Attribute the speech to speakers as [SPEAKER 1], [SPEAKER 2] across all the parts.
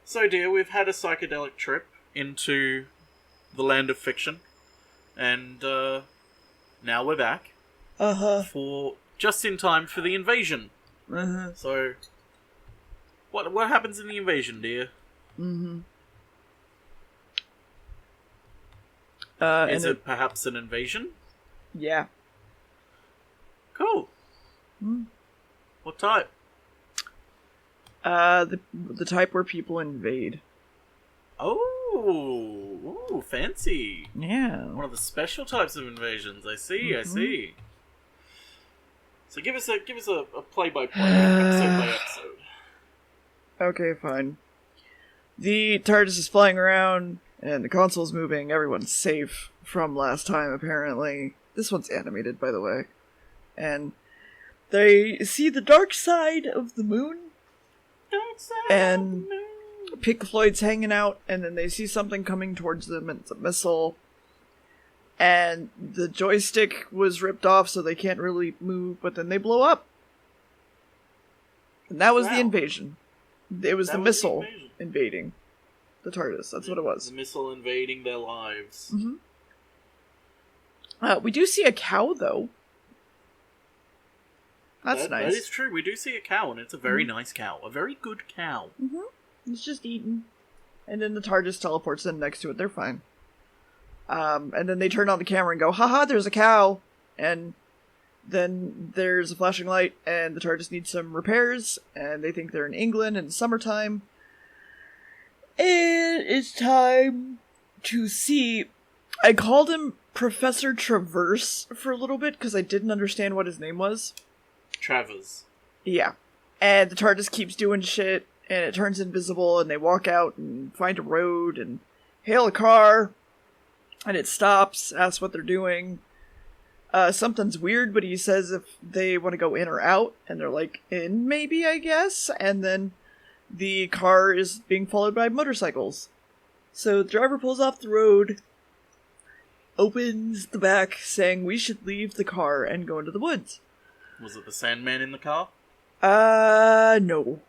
[SPEAKER 1] So, dear, we've had a psychedelic trip into the land of fiction, and now we're back for just in time for the invasion. So, what happens in the invasion, dear? Is it perhaps an invasion?
[SPEAKER 2] Yeah.
[SPEAKER 1] Cool. What type?
[SPEAKER 2] The type where people invade.
[SPEAKER 1] Oh, fancy.
[SPEAKER 2] Yeah.
[SPEAKER 1] One of the special types of invasions. I see. I see. So give us a play-by-play, episode by episode.
[SPEAKER 2] Okay, fine. The TARDIS is flying around, and the console's moving. Everyone's safe from last time, apparently. This one's animated, by the way. And they see the dark side of the moon. And Pink Floyd's hanging out, and then they see something coming towards them, and it's a missile. And the joystick was ripped off, so they can't really move, but then they blow up. And that was the invasion. It was the missile invading the TARDIS. That's what it was.
[SPEAKER 1] The missile invading their lives.
[SPEAKER 2] We do see a cow, though. That's nice.
[SPEAKER 1] That is true. We do see a cow, and it's a very nice cow. A very good cow.
[SPEAKER 2] It's just eating. And then the TARDIS teleports in next to it. They're fine. And then they turn on the camera and go, haha, there's a cow! And then there's a flashing light, and the TARDIS needs some repairs, and they think they're in England, and it's summertime. And it's time to see... I called him Professor Traverse for a little bit, because I didn't understand what his name was.
[SPEAKER 1] Travers.
[SPEAKER 2] Yeah. And the TARDIS keeps doing shit, and it turns invisible, and they walk out and find a road, and hail a car, and it stops, asks what they're doing. Something's weird, but he says if they want to go in or out, and they're like, in maybe, I guess? And then the car is being followed by motorcycles. So the driver pulls off the road, opens the back, saying we should leave the car and go into the woods.
[SPEAKER 1] Was it the Sandman in the car?
[SPEAKER 2] No.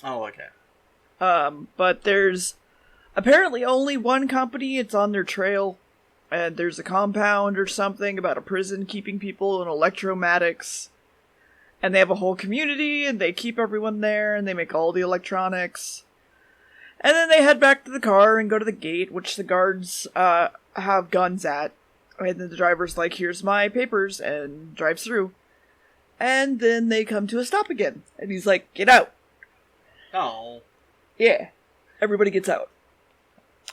[SPEAKER 1] Oh, okay.
[SPEAKER 2] But there's apparently only one company. It's on their trail. And there's a compound or something about a prison keeping people in electromatics. And they have a whole community, and they keep everyone there, and they make all the electronics. And then they head back to the car and go to the gate, which the guards, have guns at. And then the driver's like, here's my papers, and drives through. And then they come to a stop again. And he's like, get out.
[SPEAKER 1] Oh.
[SPEAKER 2] Yeah. Everybody gets out.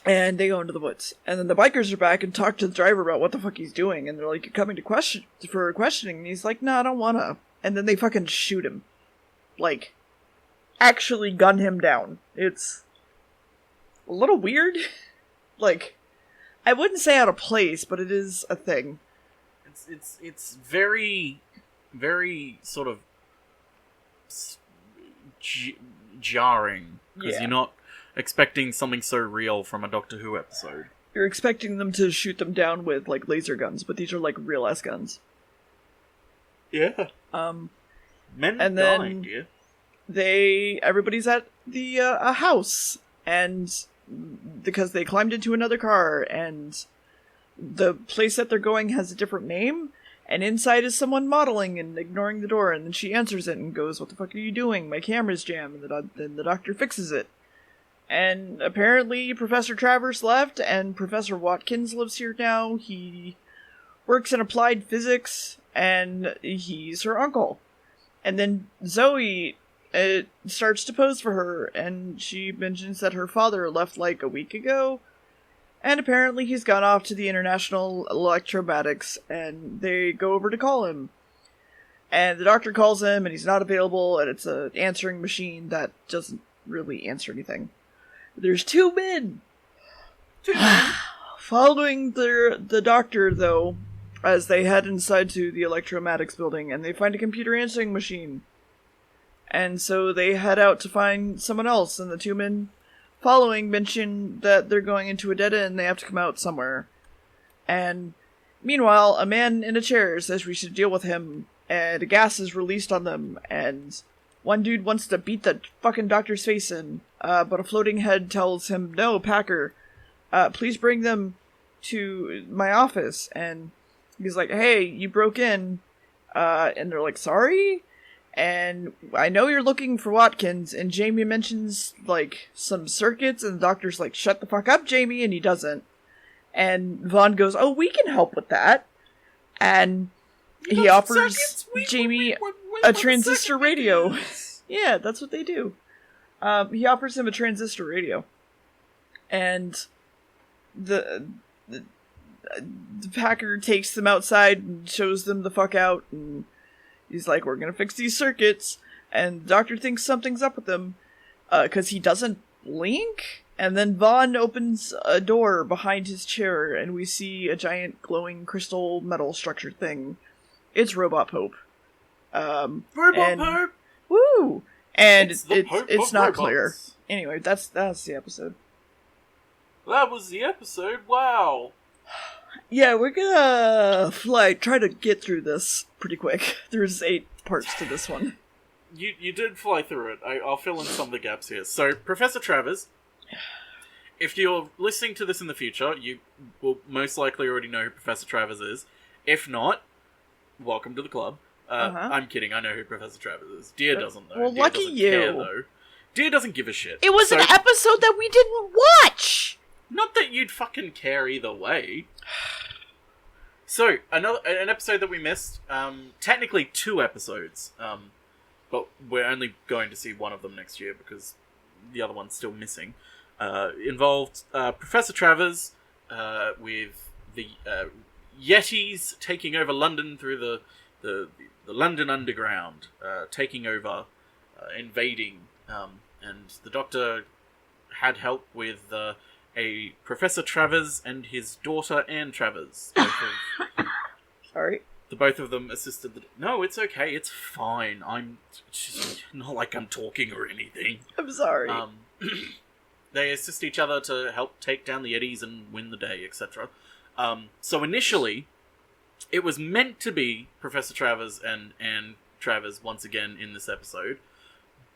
[SPEAKER 2] And they go into the woods. And then the bikers are back and talk to the driver about what the fuck he's doing. And they're like, you're coming to questioning. And he's like, no, I don't wanna. And then they fucking shoot him. Like, actually gun him down. It's a little weird. Like, I wouldn't say out of place, but it is a thing.
[SPEAKER 1] It's very, very sort of jarring. Because you're not expecting something so real from a Doctor Who episode.
[SPEAKER 2] You're expecting them to shoot them down with, like, laser guns, but these are, like, real-ass guns.
[SPEAKER 1] Yeah. Men
[SPEAKER 2] and
[SPEAKER 1] died, yeah.
[SPEAKER 2] Everybody's at the, a house, and because they climbed into another car, and the place that they're going has a different name, and inside is someone modeling and ignoring the door, and then she answers it and goes, what the fuck are you doing? My camera's jammed, and then the doctor fixes it. And apparently Professor Travers left, and Professor Watkins lives here now. He works in applied physics, and he's her uncle. And then Zoe starts to pose for her, and she mentions that her father left like a week ago. And apparently he's gone off to the International Electromatics, and they go over to call him. And the doctor calls him, and he's not available, and it's an answering machine that doesn't really answer anything. There's two men! Following the doctor, though, as they head inside to the electromatics building, and they find a computer answering machine. And so they head out to find someone else, and the two men following mention that they're going into a dead end and they have to come out somewhere. And meanwhile, a man in a chair says we should deal with him, and a gas is released on them, and one dude wants to beat the fucking doctor's face in, but a floating head tells him, "No, Packer, please bring them to my office." And he's like, "Hey, you broke in," and they're like, "Sorry?" And I know you're looking for Watkins, and Jamie mentions, like, some circuits, and the doctor's like, "Shut the fuck up, Jamie," and he doesn't. And Vaughn goes, "Oh, we can help with that." And he offers Jamie a transistor radio. Yeah, that's what they do. He offers him a transistor radio. And the Packer takes them outside and shows them the fuck out, and he's like, "We're gonna fix these circuits," and the doctor thinks something's up with them, because he doesn't blink, and then Vaughn opens a door behind his chair, and we see a giant glowing crystal metal structure thing. It's Robot Pope.
[SPEAKER 1] Robot Pope!
[SPEAKER 2] Woo! And
[SPEAKER 1] It's
[SPEAKER 2] not
[SPEAKER 1] robots.
[SPEAKER 2] clear. Anyway, that's the episode.
[SPEAKER 1] That was the episode, wow!
[SPEAKER 2] Yeah, we're gonna try to get through this pretty quick. There's 8 parts to this one.
[SPEAKER 1] You did fly through it. I'll fill in some of the gaps here. So, Professor Travers, if you're listening to this in the future, you will most likely already know who Professor Travers is. If not, welcome to the club. I'm kidding, I know who Professor Travers is. Dear doesn't though.
[SPEAKER 2] Well,
[SPEAKER 1] Dear
[SPEAKER 2] lucky
[SPEAKER 1] doesn't
[SPEAKER 2] you.
[SPEAKER 1] Care, though. Dear doesn't give a shit.
[SPEAKER 2] It was an episode that we didn't watch!
[SPEAKER 1] Not that you'd fucking care either way. So, an episode that we missed, technically 2 episodes, but we're only going to see one of them next year because the other one's still missing, involved Professor Travers with the Yetis taking over London through the London Underground, taking over, invading, and the Doctor had help with a Professor Travers and his daughter Anne Travers.
[SPEAKER 2] Sorry.
[SPEAKER 1] The both of them assisted No, it's okay, it's fine. It's not like I'm talking or anything.
[SPEAKER 2] I'm sorry.
[SPEAKER 1] They assist each other to help take down the Yetis and win the day, etc. So initially, it was meant to be Professor Travers and Anne Travers once again in this episode.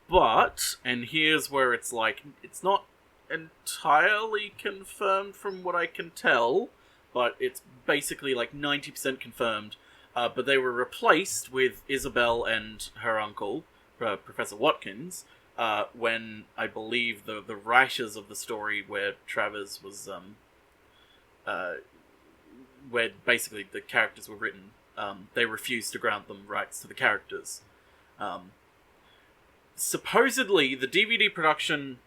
[SPEAKER 1] But, and here's where it's like, it's not entirely confirmed from what I can tell, but it's basically like 90% confirmed. But they were replaced with Isabel and her uncle, Professor Watkins, when I believe the writers of the story where Travers was, where basically the characters were written, they refused to grant them rights to the characters. Supposedly, the DVD production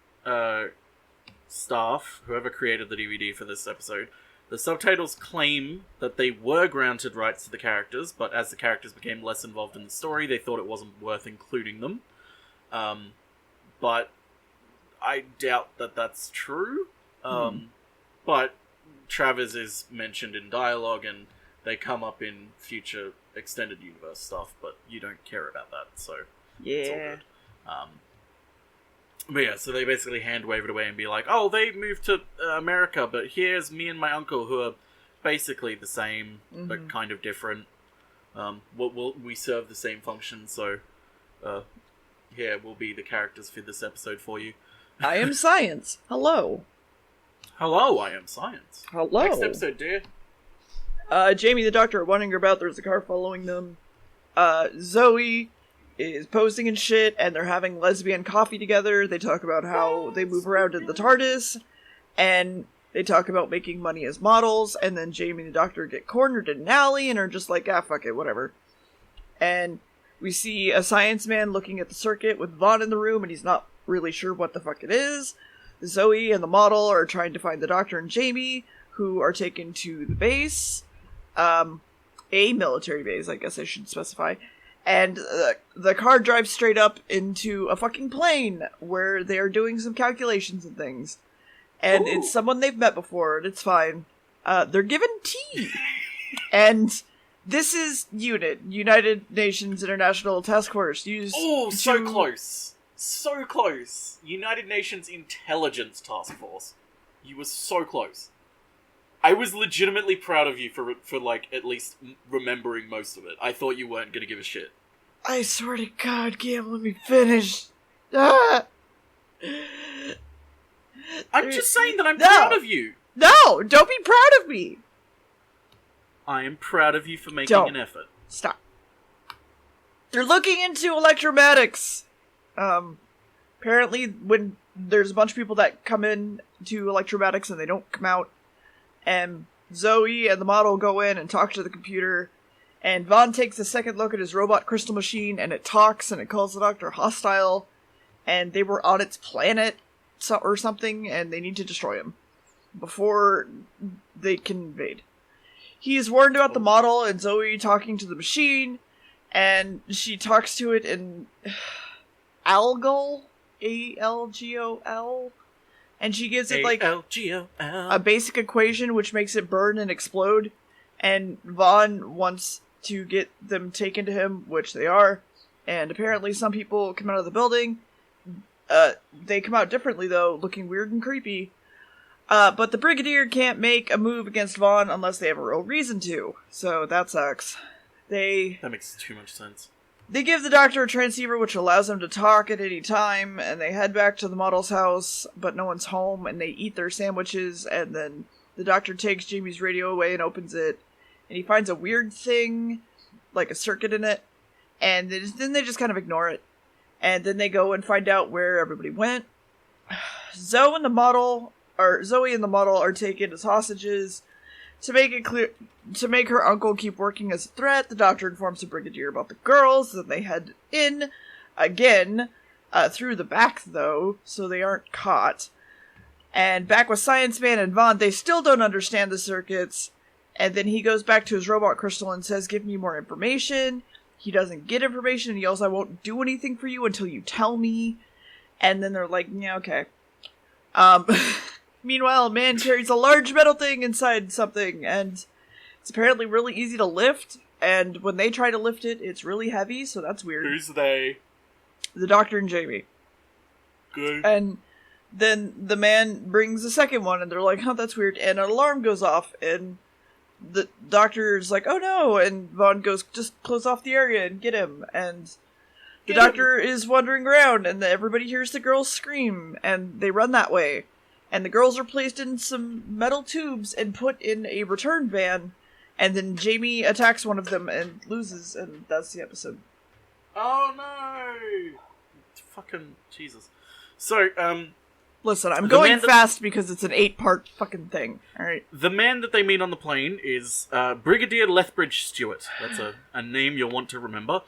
[SPEAKER 1] staff, whoever created the DVD for this episode, the subtitles claim that they were granted rights to the characters, but as the characters became less involved in the story, they thought it wasn't worth including them. But I doubt that that's true. But Travers is mentioned in dialogue, and they come up in future extended universe stuff, but you don't care about that, so it's all good. But yeah, so they basically hand-wave it away and be like, "Oh, they moved to America, but here's me and my uncle who are basically the same, but kind of different. We serve the same function, so here will be the characters for this episode for you."
[SPEAKER 2] I am Science. Hello.
[SPEAKER 1] Hello, I am Science.
[SPEAKER 2] Hello.
[SPEAKER 1] Next episode, dear.
[SPEAKER 2] Jamie the Doctor are wandering about. There's a car following them. Zoe is posing and shit, and they're having lesbian coffee together. They talk about how they move around in the TARDIS, and they talk about making money as models, and then Jamie and the Doctor get cornered in an alley and are just like, fuck it, whatever. And we see a science man looking at the circuit with Vaughn in the room, and he's not really sure what the fuck it is. Zoe and the model are trying to find the Doctor and Jamie, who are taken to the base. A military base, I guess I should specify. And the car drives straight up into a fucking plane where they are doing some calculations and things. And it's someone they've met before, and it's fine. They're given tea. And this is UNIT, United Nations International Task Force.
[SPEAKER 1] So close. So close. United Nations Intelligence Task Force. You were so close. I was legitimately proud of you for like, at least remembering most of it. I thought you weren't going to give a shit.
[SPEAKER 2] I swear to God, Gamb, let me finish. Ah!
[SPEAKER 1] I'm just saying that I'm proud of you.
[SPEAKER 2] No, don't be proud of me.
[SPEAKER 1] I am proud of you for making an effort.
[SPEAKER 2] Stop. They're looking into electromatics. Apparently when there's a bunch of people that come in to electromatics and they don't come out, and Zoe and the model go in and talk to the computer, and Vaughn takes a second look at his robot crystal machine, and it talks, and it calls the doctor hostile, and they were on its planet or something, and they need to destroy him before they can invade. He is warned about the model and Zoe talking to the machine, and she talks to it in Algol, A-L-G-O-L, and she gives it like a basic equation which makes it burn and explode, and Vaughn wants to get them taken to him, which they are, and apparently some people come out of the building. They come out differently though, looking weird and creepy. But the Brigadier can't make a move against Vaughn unless they have a real reason to, so that sucks.
[SPEAKER 1] That makes too much sense.
[SPEAKER 2] They give the doctor a transceiver which allows him to talk at any time, and they head back to the model's house, but no one's home, and they eat their sandwiches, and then the doctor takes Jamie's radio away and opens it, and he finds a weird thing, like a circuit in it, and then they just kind of ignore it. And then they go and find out where everybody went. Zoe and the model are taken as hostages. To make it clear, to make her uncle keep working as a threat, the doctor informs the Brigadier about the girls. Then they head in again, through the back though, so they aren't caught. And back with Science Man and Vaughn, they still don't understand the circuits. And then he goes back to his robot crystal and says, "Give me more information." He doesn't get information, and he yells, "I won't do anything for you until you tell me." And then they're like, "Yeah, okay." Meanwhile, a man carries a large metal thing inside something, and it's apparently really easy to lift, and when they try to lift it, it's really heavy, so that's weird.
[SPEAKER 1] Who's they?
[SPEAKER 2] The doctor and Jamie.
[SPEAKER 1] Good.
[SPEAKER 2] And then the man brings a second one, and they're like, "Oh, that's weird," and an alarm goes off, and the doctor's like, "Oh no," and Vaughn goes, "Just close off the area and get him," and the doctor is wandering around, and everybody hears the girls scream, and they run that way. And the girls are placed in some metal tubes and put in a return van, and then Jamie attacks one of them and loses, and that's the episode.
[SPEAKER 1] Oh no! Fucking Jesus. So,
[SPEAKER 2] listen, I'm going fast because it's an 8-part fucking thing, alright?
[SPEAKER 1] The man that they meet on the plane is Brigadier Lethbridge Stewart. That's a name you'll want to remember.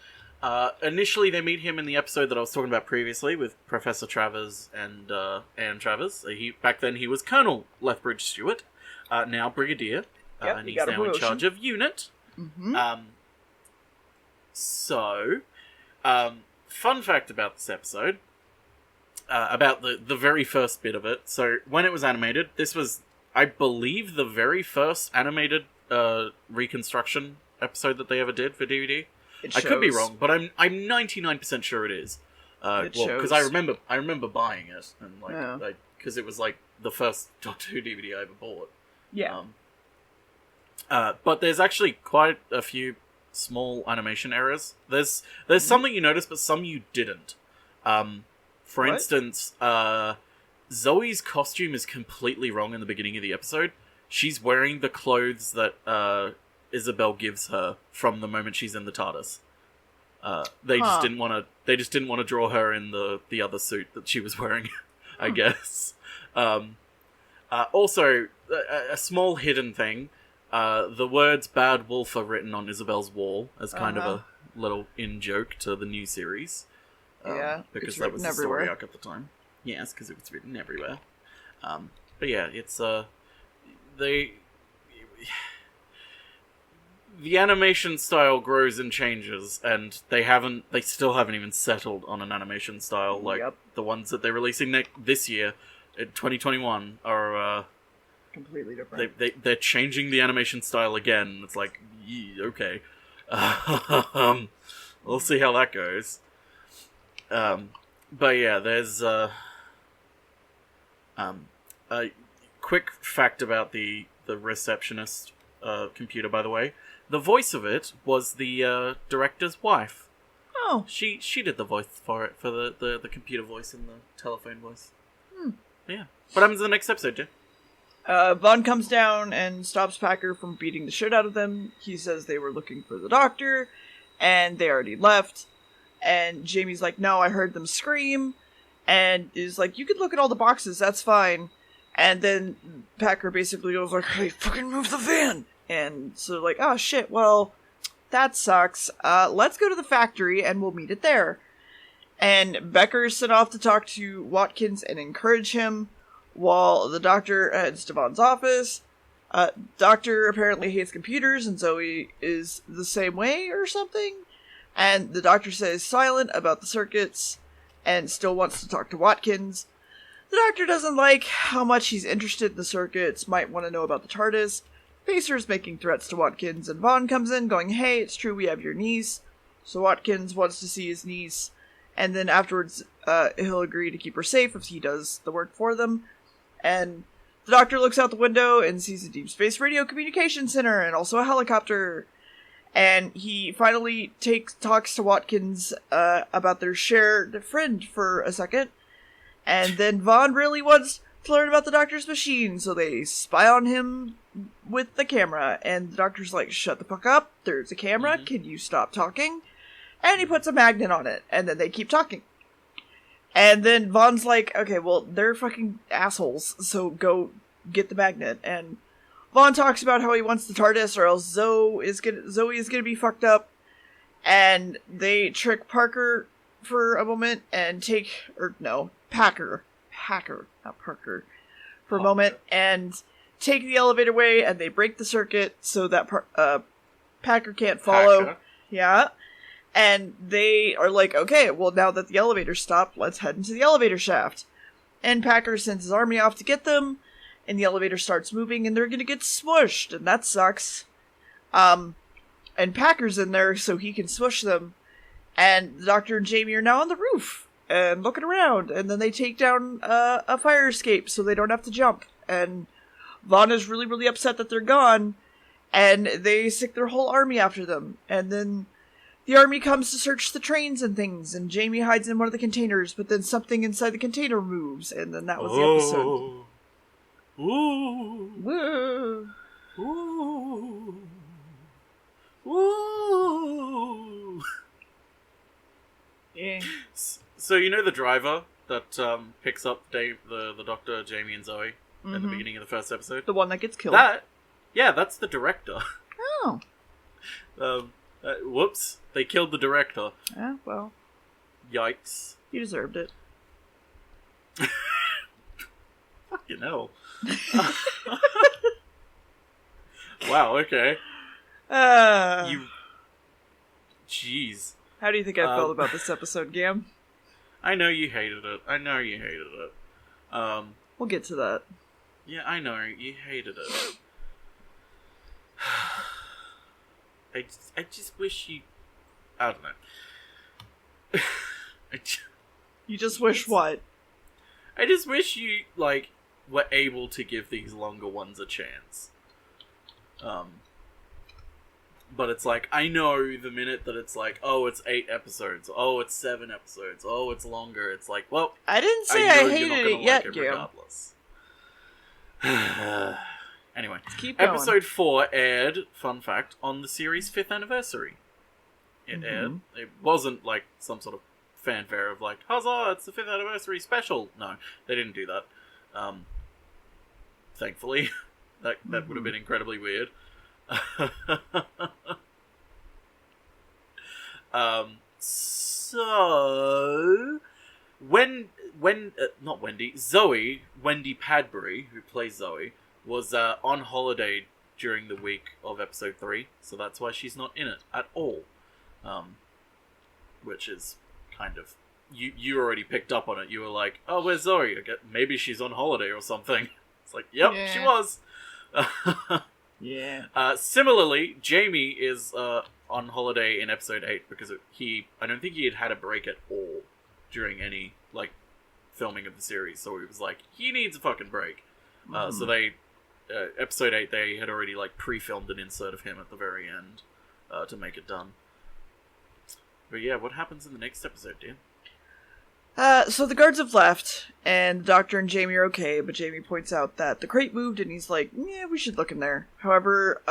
[SPEAKER 1] Initially, they meet him in the episode that I was talking about previously with Professor Travers and Anne Travers. Back then, he was Colonel Lethbridge Stewart, now Brigadier, and he's now in charge of unit.
[SPEAKER 2] Mm-hmm.
[SPEAKER 1] Fun fact about this episode, about the very first bit of it. So, when it was animated, this was, I believe, the very first animated reconstruction episode that they ever did for DVD. I could be wrong, but I'm 99% sure it is. Because I remember buying it, and because it was like the first Doctor Who DVD I ever bought.
[SPEAKER 2] Yeah.
[SPEAKER 1] But there's actually quite a few small animation errors. There's some that you noticed, but some you didn't. For instance, Zoe's costume is completely wrong in the beginning of the episode. She's wearing the clothes that Isabel gives her from the moment she's in the TARDIS. They just didn't want to draw her in the other suit that she was wearing, I guess. Also, a small hidden thing: the words "bad wolf" are written on Isabel's wall as kind of a little in-joke to the new series. Because that was the story arc at the time. Yes, because it was written everywhere. But yeah, it's the animation style grows and changes, and they still haven't even settled on an animation style. Like, the ones that they're releasing this year, in 2021, are
[SPEAKER 2] completely different.
[SPEAKER 1] They're changing the animation style again. It's like, okay. We'll see how that goes. But yeah, there's a quick fact about the receptionist computer, by the way. The voice of it was the director's wife.
[SPEAKER 2] Oh.
[SPEAKER 1] She did the voice for it, for the computer voice and the telephone voice. Yeah. What happens in the next episode, Jay?
[SPEAKER 2] Vaughn comes down and stops Packer from beating the shit out of them. He says they were looking for the doctor, and they already left. And Jamie's like, no, I heard them scream. And is like, you could look at all the boxes, that's fine. And then Packer basically goes like, hey, fucking move the van! And so they're like, oh shit, well, that sucks. Let's go to the factory and we'll meet it there. And Becker's sent off to talk to Watkins and encourage him, while the doctor heads to Vaughn's office. Doctor apparently hates computers, and Zoe is the same way or something. And the doctor says silent about the circuits, and still wants to talk to Watkins. The doctor doesn't like how much he's interested in the circuits, might want to know about the TARDIS. Pacer's making threats to Watkins, and Vaughn comes in going, hey, it's true we have your niece. So Watkins wants to see his niece. And then afterwards, he'll agree to keep her safe if he does the work for them. And the doctor looks out the window and sees a deep space radio communication center and also a helicopter. And he finally talks to Watkins about their shared friend for a second. And then Vaughn really wants to learn about the doctor's machine, so they spy on him with the camera. And the doctor's like, shut the fuck up, there's a camera, Can you stop talking? And he puts a magnet on it, and then they keep talking. And then Vaughn's like, okay, well, they're fucking assholes, so go get the magnet. And Vaughn talks about how he wants the TARDIS, or else Zoe is gonna be fucked up. And they trick Parker for a moment and Packer, not Parker, for a moment, and take the elevator away, and they break the circuit so that Packer can't follow.
[SPEAKER 1] Packer.
[SPEAKER 2] Yeah. And they are like, okay, well, now that the elevator stopped, let's head into the elevator shaft. And Packer sends his army off to get them, and the elevator starts moving, and they're gonna get smushed, and that sucks. And Packer's in there so he can smush them, and the Doctor and Jamie are now on the roof, and looking around, and then they take down a fire escape so they don't have to jump. And Vaughn is really, really upset that they're gone, and they stick their whole army after them, and then the army comes to search the trains and things, and Jamie hides in one of the containers, but then something inside the container moves, and then that was the episode.
[SPEAKER 1] Ooh.
[SPEAKER 2] Woo.
[SPEAKER 1] Ooh. Ooh.
[SPEAKER 2] Yeah.
[SPEAKER 1] So you know the driver that picks up the Doctor, Jamie, and Zoe at the beginning of the first episode?
[SPEAKER 2] The one that gets killed?
[SPEAKER 1] That's the director.
[SPEAKER 2] Oh.
[SPEAKER 1] Whoops. They killed the director.
[SPEAKER 2] Yeah, well.
[SPEAKER 1] Yikes.
[SPEAKER 2] You deserved it.
[SPEAKER 1] Fucking hell. Wow, okay. Jeez.
[SPEAKER 2] How do you think I felt about this episode, Gamb?
[SPEAKER 1] I know you hated it.
[SPEAKER 2] We'll get to that.
[SPEAKER 1] Yeah, I know. You hated it. I just wish you... I don't know.
[SPEAKER 2] You just wish what?
[SPEAKER 1] I just wish you, like, were able to give these longer ones a chance. But it's like, I know the minute that it's like, oh, it's 8 episodes, oh, it's 7 episodes, oh, it's longer, it's like, well...
[SPEAKER 2] I didn't say I hated it yet, Gil.
[SPEAKER 1] Regardless. Anyway,
[SPEAKER 2] keep going.
[SPEAKER 1] Episode 4 aired, fun fact, on the series' 5th anniversary. It aired. It wasn't like some sort of fanfare of like, huzzah, it's the 5th anniversary special. No, they didn't do that. Thankfully. that would have been incredibly weird. So... Zoe, Wendy Padbury, who plays Zoe, was on holiday during the week of episode 3, so that's why she's not in it at all. Which is kind of... You already picked up on it. You were like, oh, where's Zoe? Maybe she's on holiday or something. It's like, yep, yeah. She was.
[SPEAKER 2] Yeah.
[SPEAKER 1] Similarly, Jamie is on holiday in episode 8 because I don't think he had a break at all during any, like, filming of the series, so he was like, he needs a fucking break. So they... episode 8, they had already, like, pre-filmed an insert of him at the very end to make it done. But yeah, what happens in the next episode, Dan?
[SPEAKER 2] So the guards have left, and the doctor and Jamie are okay, but Jamie points out that the crate moved, and he's like, yeah, we should look in there. However,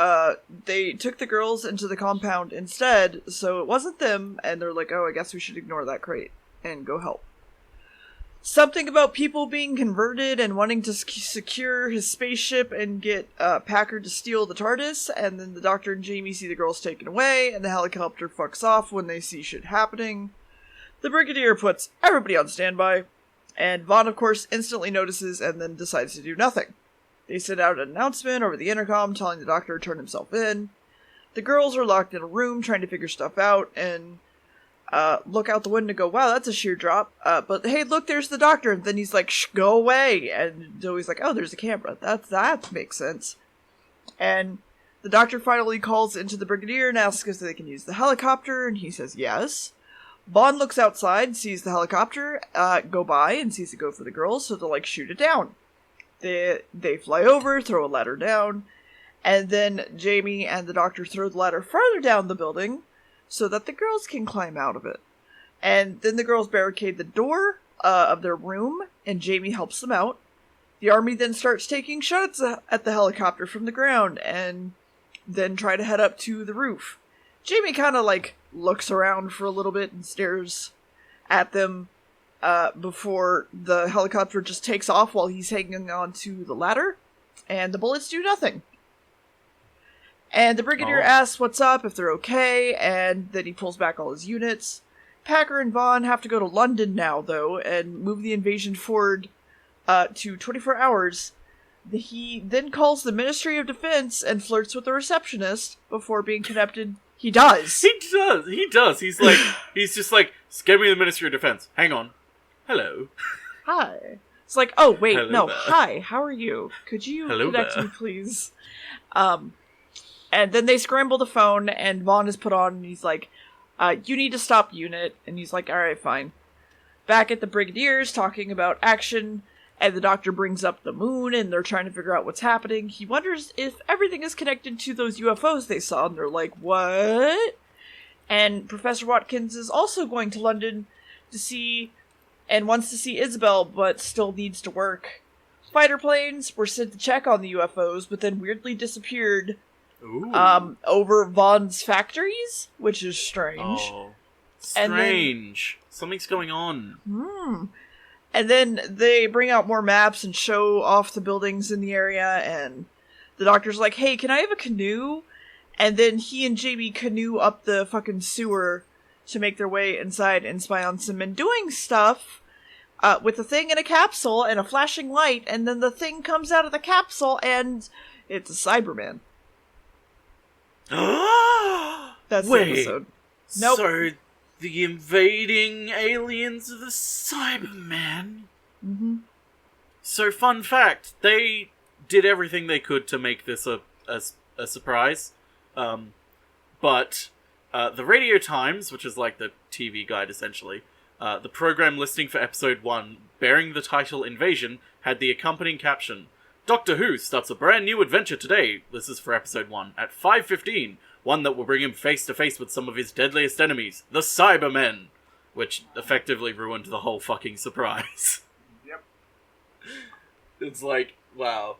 [SPEAKER 2] they took the girls into the compound instead, so it wasn't them, and they're like, oh, I guess we should ignore that crate and go help. Something about people being converted and wanting to secure his spaceship and get Packard to steal the TARDIS, and then the doctor and Jamie see the girls taken away, and the helicopter fucks off when they see shit happening. The Brigadier puts everybody on standby, and Vaughn, of course, instantly notices and then decides to do nothing. They send out an announcement over the intercom telling the doctor to turn himself in. The girls are locked in a room trying to figure stuff out, and look out the window and go, wow, that's a sheer drop. But hey, look, there's the doctor. And then he's like, shh, go away. And Zoe's like, oh, there's a camera. That makes sense. And the doctor finally calls into the Brigadier and asks if they can use the helicopter, and he says yes. Vaughn looks outside, sees the helicopter go by, and sees it go for the girls, so they'll, like, shoot it down. They fly over, throw a ladder down, and then Jamie and the doctor throw the ladder further down the building so that the girls can climb out of it. And then the girls barricade the door of their room, and Jamie helps them out. The army then starts taking shots at the helicopter from the ground, and then try to head up to the roof. Jamie kind of, like, looks around for a little bit and stares at them before the helicopter just takes off while he's hanging on to the ladder, and the bullets do nothing. And the Brigadier asks what's up, if they're okay, and then he pulls back all his units. Packer and Vaughn have to go to London now, though, and move the invasion forward to 24 hours. He then calls the Ministry of Defense and flirts with the receptionist before being connected. He does.
[SPEAKER 1] He does. He's like, he's just like, give me the Ministry of Defense. Hang on. Hello.
[SPEAKER 2] Hi. It's like, oh, wait,
[SPEAKER 1] Hello
[SPEAKER 2] no.
[SPEAKER 1] there.
[SPEAKER 2] Hi, how are you? Could you
[SPEAKER 1] Hello
[SPEAKER 2] connect
[SPEAKER 1] there.
[SPEAKER 2] me, please? And then they scramble the phone, and Vaughn is put on, and he's like, you need to stop unit. And he's like, alright, fine. Back at the Brigadier's talking about action, and the doctor brings up the moon, and they're trying to figure out what's happening. He wonders if everything is connected to those UFOs they saw, and they're like, what? And Professor Watkins is also going to London to see, and wants to see Isabel, but still needs to work. Fighter planes were sent to check on the UFOs, but then weirdly disappeared over Vaughn's factories, which is strange.
[SPEAKER 1] Oh, strange. Something's going on.
[SPEAKER 2] And then they bring out more maps and show off the buildings in the area, and the doctor's like, hey, can I have a canoe? And then he and Jamie canoe up the fucking sewer to make their way inside and spy on some men doing stuff with a thing in a capsule and a flashing light, and then the thing comes out of the capsule, and it's a Cyberman. That's the episode. Nope.
[SPEAKER 1] So the invading aliens are the Cybermen?
[SPEAKER 2] Mm-hmm.
[SPEAKER 1] So, fun fact, they did everything they could to make this a surprise. But the Radio Times, which is like the TV guide essentially, the program listing for episode 1, bearing the title Invasion, had the accompanying caption, Doctor Who starts a brand new adventure today, this is for episode 1, at 5:15, one that will bring him face to face with some of his deadliest enemies, the Cybermen, which effectively ruined the whole fucking surprise.
[SPEAKER 3] Yep.
[SPEAKER 1] It's like, wow.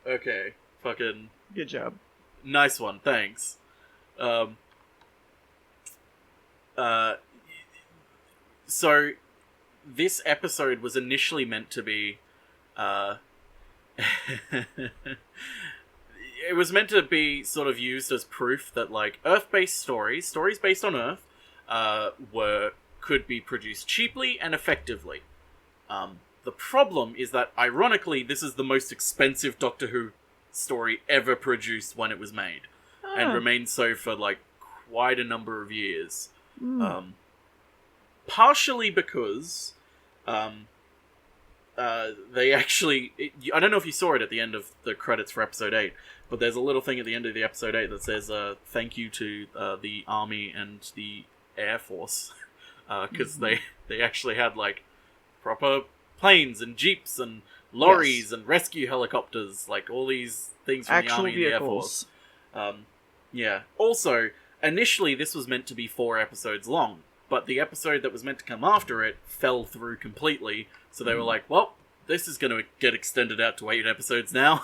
[SPEAKER 1] Okay. Fucking...
[SPEAKER 2] Good job.
[SPEAKER 1] Nice one, thanks. So, this episode was initially meant to be, it was meant to be sort of used as proof that, like, Earth-based stories based on Earth, could be produced cheaply and effectively. The problem is that, ironically, this is the most expensive Doctor Who story ever produced when it was made. And remained so for, like, quite a number of years. Partially because they actually... I don't know if you saw it at the end of the credits for episode 8, but there's a little thing at the end of the episode 8 that says, thank you to the Army and the Air Force. Because they actually had, like, proper planes and jeeps and lorries and rescue helicopters, like, all these things from the Army and the Air Force. Yeah. Also, initially this was meant to be 4 episodes long, but the episode that was meant to come after it fell through completely, so they were like, well, this is going to get extended out to 8 episodes now,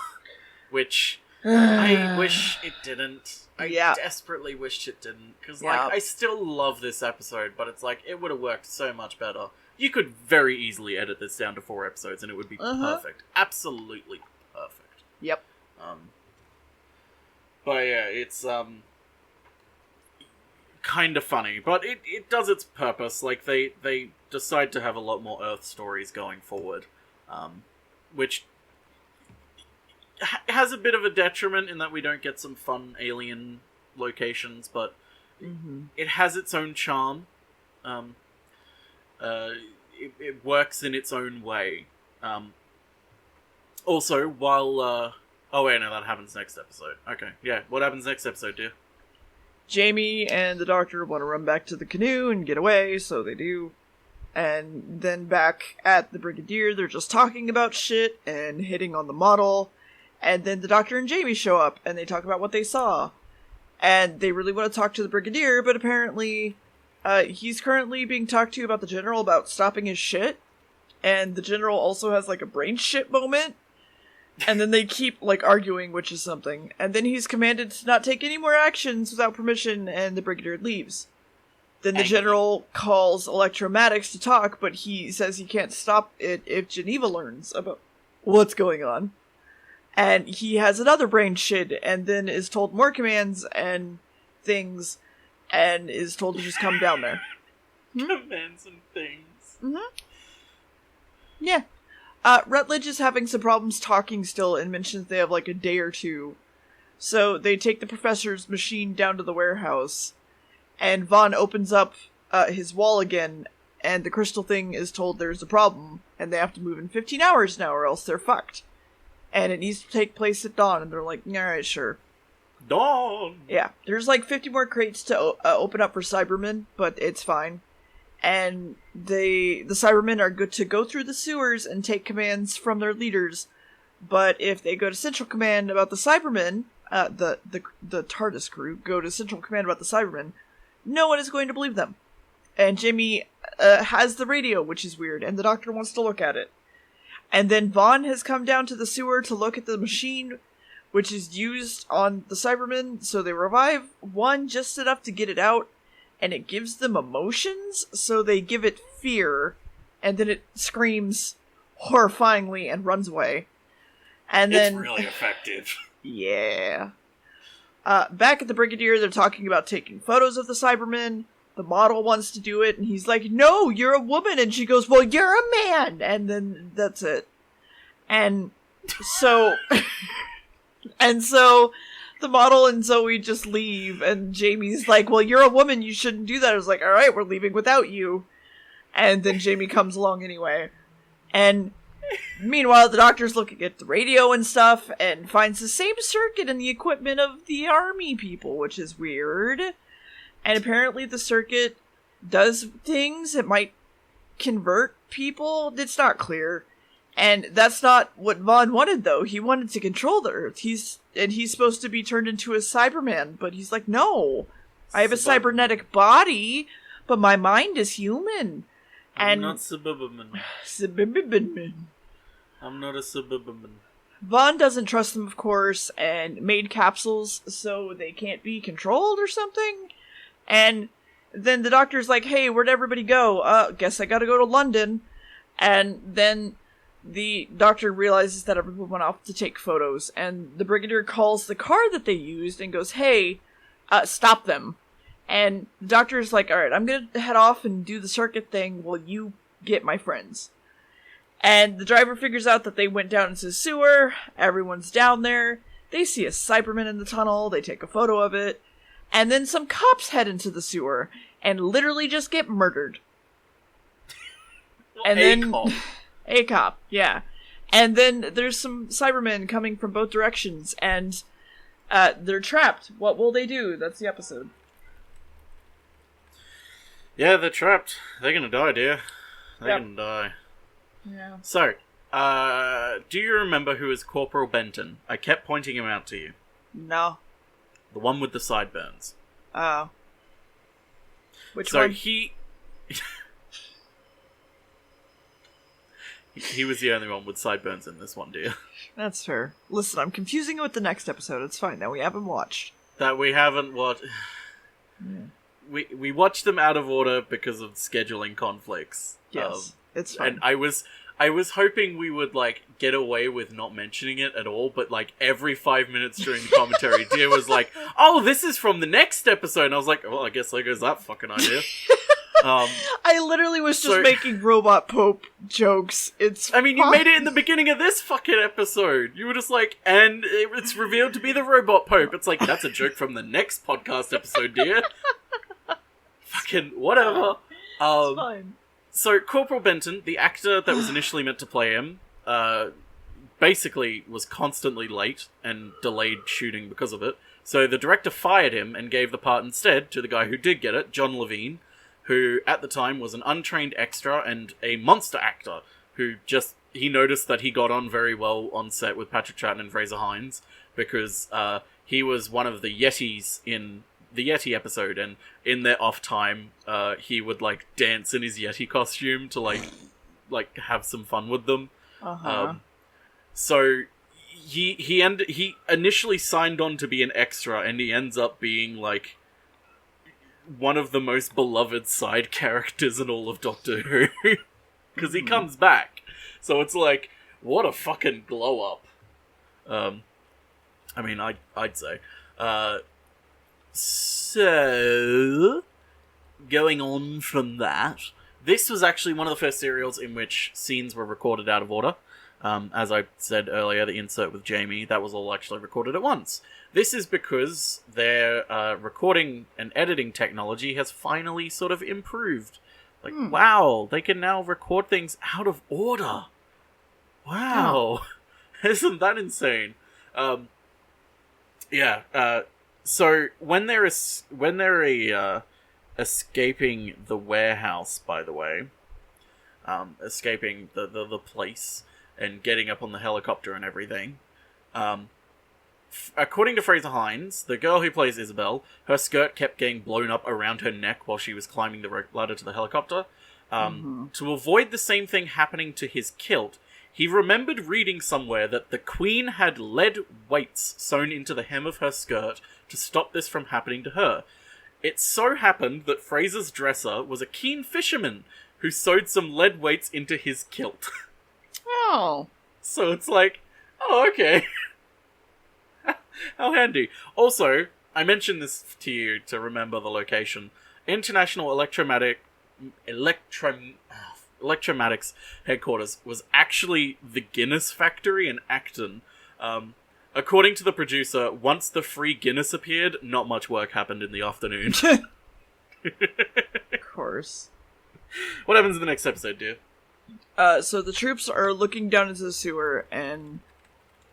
[SPEAKER 1] which I wish it didn't. I desperately wished it didn't, because I still love this episode, but it's like, it would have worked so much better. You could very easily edit this down to 4 episodes, and it would be perfect. Absolutely perfect.
[SPEAKER 2] Yep.
[SPEAKER 1] But yeah, it's kind of funny, but it does its purpose. Like, they decide to have a lot more Earth stories going forward, which has a bit of a detriment in that we don't get some fun alien locations, but it has its own charm. It works in its own way. Also, while oh wait, no, that happens next episode. Okay, yeah, what happens next episode, dear?
[SPEAKER 2] Jamie and the Doctor want to run back to the canoe and get away, so they do. And then back at the Brigadier, they're just talking about shit and hitting on the model. And then the Doctor and Jamie show up, and they talk about what they saw. And they really want to talk to the Brigadier, but apparently he's currently being talked to about the General about stopping his shit. And the General also has, like, a brain shit moment. And then they keep, like, arguing, which is something. And then he's commanded to not take any more actions without permission, and the Brigadier leaves. Then the General calls Electromadix to talk, but he says he can't stop it if Geneva learns about what's going on. And he has another brain shit, and then is told more commands and things, and is told to just come down there.
[SPEAKER 1] Commands and things.
[SPEAKER 2] Yeah. Rutledge is having some problems talking still and mentions they have like a day or two. So they take the professor's machine down to the warehouse. And Vaughn opens up his wall again, and the crystal thing is told there's a problem, and they have to move in 15 hours now or else they're fucked. And it needs to take place at dawn, and they're like, alright, sure.
[SPEAKER 1] Dawn!
[SPEAKER 2] Yeah, there's like 50 more crates to open up for Cybermen, but it's fine. And the Cybermen are good to go through the sewers and take commands from their leaders. But if they go to Central Command about the Cybermen, the TARDIS crew go to Central Command about the Cybermen, no one is going to believe them. And Jamie has the radio, which is weird, and the Doctor wants to look at it. And then Vaughn has come down to the sewer to look at the machine, which is used on the Cybermen, so they revive one just enough to get it out. And it gives them emotions, so they give it fear, and then it screams horrifyingly and runs away. And then,
[SPEAKER 1] it's really effective.
[SPEAKER 2] Yeah. Back at the Brigadier, they're talking about taking photos of the Cybermen. The model wants to do it, and he's like, no, you're a woman! And she goes, well, you're a man! And then that's it. And so... and so... the model and Zoe just leave, and Jamie's like, well, you're a woman, you shouldn't do that. I was like, alright, we're leaving without you. And then Jamie comes along anyway. And meanwhile, the Doctor's looking at the radio and stuff, and finds the same circuit in the equipment of the army people, which is weird. And apparently the circuit does things. It might convert people. It's not clear. And that's not what Vaughn wanted, though. He wanted to control the Earth. He's supposed to be turned into a Cyberman, but he's like, no, I have a cybernetic body, but my mind is human.
[SPEAKER 1] I'm not Suburban. I'm not a Suburban.
[SPEAKER 2] Vaughn doesn't trust them, of course, and made capsules so they can't be controlled or something. And then the Doctor's like, hey, where'd everybody go? Guess I gotta go to London. And then the Doctor realizes that everyone went off to take photos, and the Brigadier calls the car that they used and goes, hey, stop them. And the Doctor's like, alright, I'm gonna head off and do the circuit thing while you get my friends. And the driver figures out that they went down into the sewer, everyone's down there, they see a Cyberman in the tunnel, they take a photo of it, and then some cops head into the sewer, and literally just get murdered.
[SPEAKER 1] Well,
[SPEAKER 2] and then...
[SPEAKER 1] cop.
[SPEAKER 2] A cop, yeah. And then there's some Cybermen coming from both directions, and they're trapped. What will they do? That's the episode.
[SPEAKER 1] Yeah, they're trapped. They're gonna die, dear. They're gonna die.
[SPEAKER 2] Yeah.
[SPEAKER 1] So, do you remember who is Corporal Benton? I kept pointing him out to you.
[SPEAKER 2] No.
[SPEAKER 1] The one with the sideburns.
[SPEAKER 2] Oh. Which
[SPEAKER 1] so
[SPEAKER 2] one?
[SPEAKER 1] He was the only one with sideburns in this one, dear.
[SPEAKER 2] That's fair. Listen, I'm confusing it with the next episode. It's fine. That we haven't watched.
[SPEAKER 1] That we haven't watched. Yeah. We watched them out of order because of scheduling conflicts.
[SPEAKER 2] Yes, it's fine.
[SPEAKER 1] And I was hoping we would, like, get away with not mentioning it at all, but, like, every 5 minutes during the commentary, Dear was like, oh, this is from the next episode, and I was like, well, I guess there goes that fucking idea.
[SPEAKER 2] I literally was just making Robot Pope jokes.
[SPEAKER 1] I mean, you made it in the beginning of this fucking episode. You were just like, and it's revealed to be the Robot Pope. It's like, that's a joke from the next podcast episode, dear. Fucking whatever.
[SPEAKER 2] It's fine.
[SPEAKER 1] So, Corporal Benton, the actor that was initially meant to play him, basically was constantly late and delayed shooting because of it. So the director fired him and gave the part instead to the guy who did get it, John Levine, who at the time was an untrained extra and a monster actor who he noticed that he got on very well on set with Patrick Troughton and Fraser Hines because he was one of the Yetis in the Yeti episode, and in their off time, he would, like, dance in his Yeti costume to, like have some fun with them. So he initially signed on to be an extra, and he ends up being, like, one of the most beloved side characters in all of Doctor Who. Because he comes back. So it's like, what a fucking glow up. I mean, I'd say. So, going on from that, this was actually one of the first serials in which scenes were recorded out of order. As I said earlier, the insert with Jamie, that was all actually recorded at once. This is because their recording and editing technology has finally sort of improved. Like, wow, they can now record things out of order. Wow. Isn't that insane? So when they're escaping the warehouse, by the way, escaping the place and getting up on the helicopter and everything, according to Fraser Hines, the girl who plays Isabel, her skirt kept getting blown up around her neck while she was climbing the rope ladder to the helicopter. To avoid the same thing happening to his kilt, he remembered reading somewhere that the Queen had lead weights sewn into the hem of her skirt to stop this from happening to her. It so happened that Fraser's dresser was a keen fisherman who sewed some lead weights into his kilt.
[SPEAKER 2] Oh.
[SPEAKER 1] So it's like, oh, okay. How handy. Also, I mentioned this to you to remember the location. International Electromatics headquarters was actually the Guinness factory in Acton. According to the producer, once the free Guinness appeared, not much work happened in the afternoon.
[SPEAKER 2] Of course.
[SPEAKER 1] What happens in the next episode, dear?
[SPEAKER 2] So the troops are looking down into the sewer, and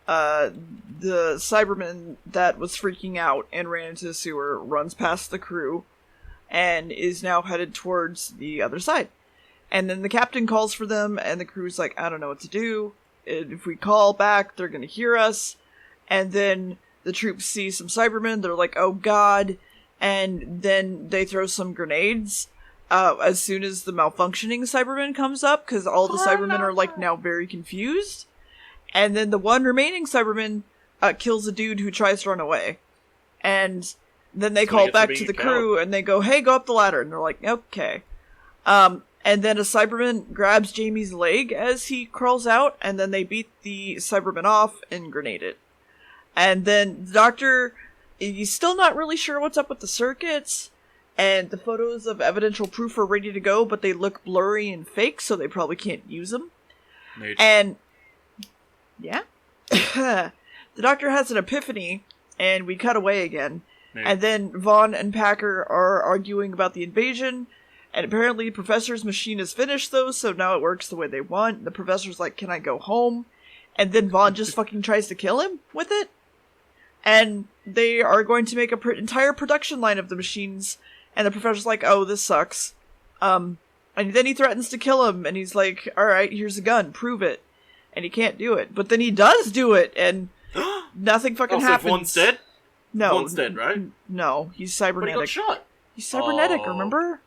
[SPEAKER 2] the Cyberman that was freaking out and ran into the sewer runs past the crew and is now headed towards the other side. And then the captain calls for them, and the crew's like, I don't know what to do. If we call back, they're gonna hear us. And then the troops see some Cybermen, they're like, oh god. And then they throw some grenades as soon as the malfunctioning Cyberman comes up, because all the Cybermen are, like, now very confused. And then the one remaining Cyberman kills a dude who tries to run away. And then they call back to the crew, and they go, hey, go up the ladder. And they're like, okay. And then a Cyberman grabs Jamie's leg as he crawls out, and then they beat the Cyberman off and grenade it. And then the Doctor, he's still not really sure what's up with the circuits, and the photos of evidential proof are ready to go, but they look blurry and fake, so they probably can't use them.
[SPEAKER 1] Mage.
[SPEAKER 2] And, yeah. The Doctor has an epiphany, and we cut away again.
[SPEAKER 1] Mage.
[SPEAKER 2] And then Vaughn and Packer are arguing about the invasion, and apparently the Professor's machine is finished, though, so now it works the way they want. The Professor's like, can I go home? And then Vaughn just fucking tries to kill him with it. And they are going to make an entire production line of the machines, and the Professor's like, oh, this sucks. And then he threatens to kill him, and he's like, alright, here's a gun, prove it. And he can't do it. But then he does do it, and nothing fucking happens.
[SPEAKER 1] So Vaughn's dead?
[SPEAKER 2] No.
[SPEAKER 1] Vaughn's dead, right?
[SPEAKER 2] No, he's cybernetic.
[SPEAKER 1] But he got shot.
[SPEAKER 2] He's cybernetic, remember?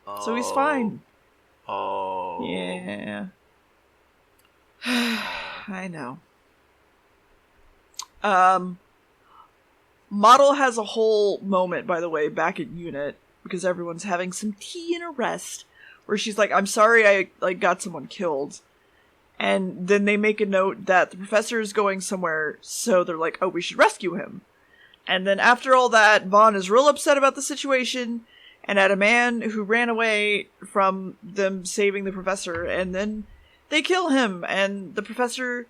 [SPEAKER 2] So he's fine.
[SPEAKER 1] Oh.
[SPEAKER 2] Yeah. I know. Model has a whole moment, by the way, back at unit, because everyone's having some tea and a rest, where she's like, I'm sorry I got someone killed. And then they make a note that the professor is going somewhere, so they're like, oh, we should rescue him. And then after all that, Vaughn is real upset about the situation, and at a man who ran away from them saving the professor, and then they kill him, and the professor